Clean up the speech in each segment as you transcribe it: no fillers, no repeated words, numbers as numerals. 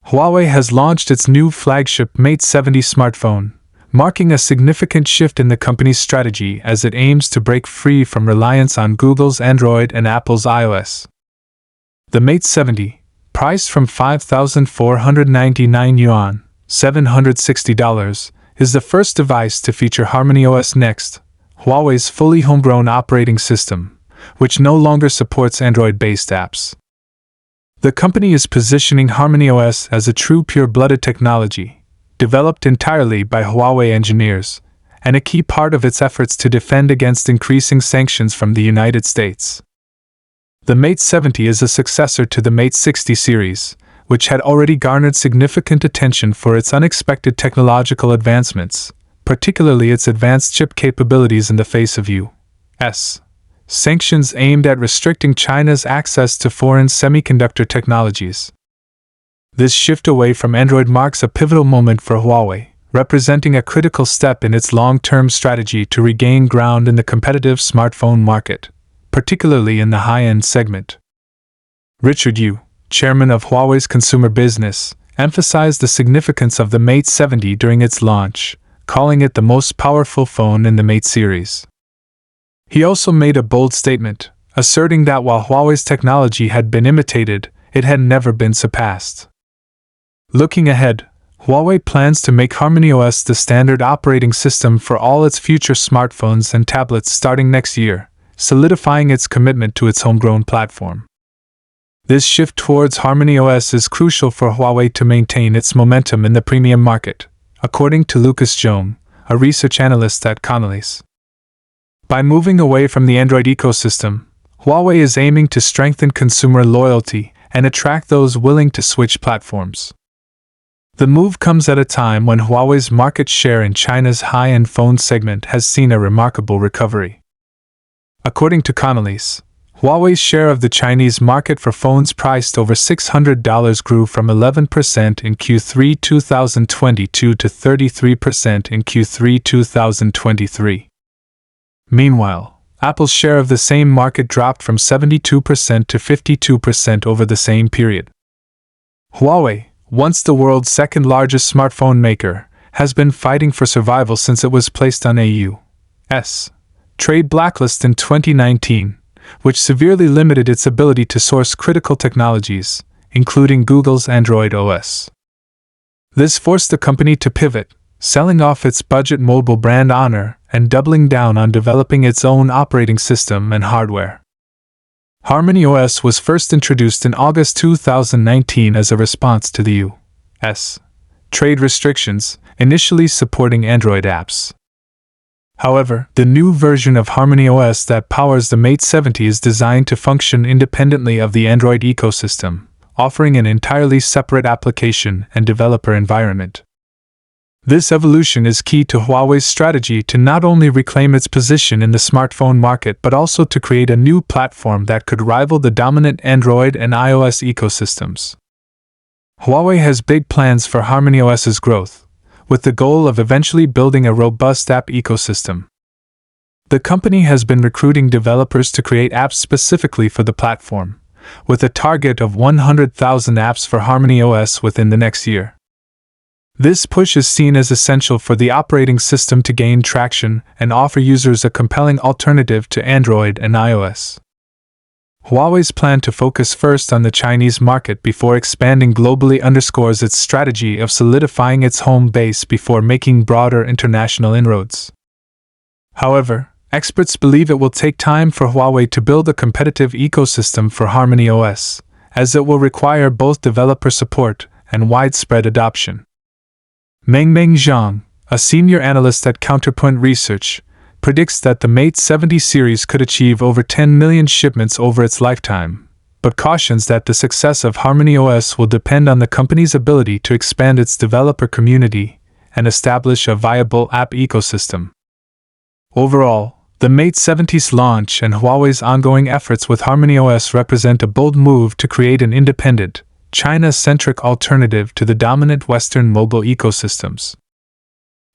Huawei has launched its new flagship Mate 70 smartphone, marking a significant shift in the company's strategy as it aims to break free from reliance on Google's Android and Apple's iOS. The Mate 70, priced from 5,499 yuan, $760, is the first device to feature HarmonyOS Next, Huawei's fully homegrown operating system, which no longer supports Android-based apps. The company is positioning HarmonyOS as a true pure-blooded technology, developed entirely by Huawei engineers, and a key part of its efforts to defend against increasing sanctions from the United States. The Mate 70 is a successor to the Mate 60 series, which had already garnered significant attention for its unexpected technological advancements, particularly its advanced chip capabilities in the face of U.S. sanctions aimed at restricting China's access to foreign semiconductor technologies. This shift away from Android marks a pivotal moment for Huawei, representing a critical step in its long-term strategy to regain ground in the competitive smartphone market, particularly in the high-end segment. Richard Yu, chairman of Huawei's consumer business, emphasized the significance of the Mate 70 during its launch, calling it the most powerful phone in the Mate series. He also made a bold statement, asserting that while Huawei's technology had been imitated, it had never been surpassed. Looking ahead, Huawei plans to make HarmonyOS the standard operating system for all its future smartphones and tablets starting next year, solidifying its commitment to its homegrown platform. This shift towards HarmonyOS is crucial for Huawei to maintain its momentum in the premium market, according to Lucas Zhong, a research analyst at Connolly's. By moving away from the Android ecosystem, Huawei is aiming to strengthen consumer loyalty and attract those willing to switch platforms. The move comes at a time when Huawei's market share in China's high-end phone segment has seen a remarkable recovery. According to Connolly's, Huawei's share of the Chinese market for phones priced over $600 grew from 11% in Q3 2022 to 33% in Q3 2023. Meanwhile, Apple's share of the same market dropped from 72% to 52% over the same period. Huawei, once the world's second-largest smartphone maker, has been fighting for survival since it was placed on a U.S. trade blacklist in 2019, which severely limited its ability to source critical technologies, including Google's Android OS. This forced the company to pivot, selling off its budget mobile brand Honor and doubling down on developing its own operating system and hardware. HarmonyOS was first introduced in August 2019 as a response to the U.S. trade restrictions, initially supporting Android apps. However, the new version of HarmonyOS that powers the Mate 70 is designed to function independently of the Android ecosystem, offering an entirely separate application and developer environment. This evolution is key to Huawei's strategy to not only reclaim its position in the smartphone market but also to create a new platform that could rival the dominant Android and iOS ecosystems. Huawei has big plans for HarmonyOS's growth, with the goal of eventually building a robust app ecosystem. The company has been recruiting developers to create apps specifically for the platform, with a target of 100,000 apps for HarmonyOS within the next year. This push is seen as essential for the operating system to gain traction and offer users a compelling alternative to Android and iOS. Huawei's plan to focus first on the Chinese market before expanding globally underscores its strategy of solidifying its home base before making broader international inroads. However, experts believe it will take time for Huawei to build a competitive ecosystem for HarmonyOS, as it will require both developer support and widespread adoption. Mengmeng Zhang, a senior analyst at Counterpoint Research, predicts that the Mate 70 series could achieve over 10 million shipments over its lifetime, but cautions that the success of HarmonyOS will depend on the company's ability to expand its developer community and establish a viable app ecosystem. Overall, the Mate 70's launch and Huawei's ongoing efforts with HarmonyOS represent a bold move to create an independent, China-centric alternative to the dominant Western mobile ecosystems.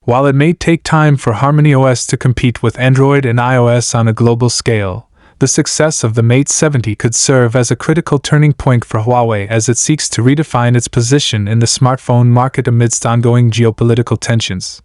While it may take time for HarmonyOS to compete with Android and iOS on a global scale, The success of the Mate 70 could serve as a critical turning point for Huawei as it seeks to redefine its position in the smartphone market amidst ongoing geopolitical tensions.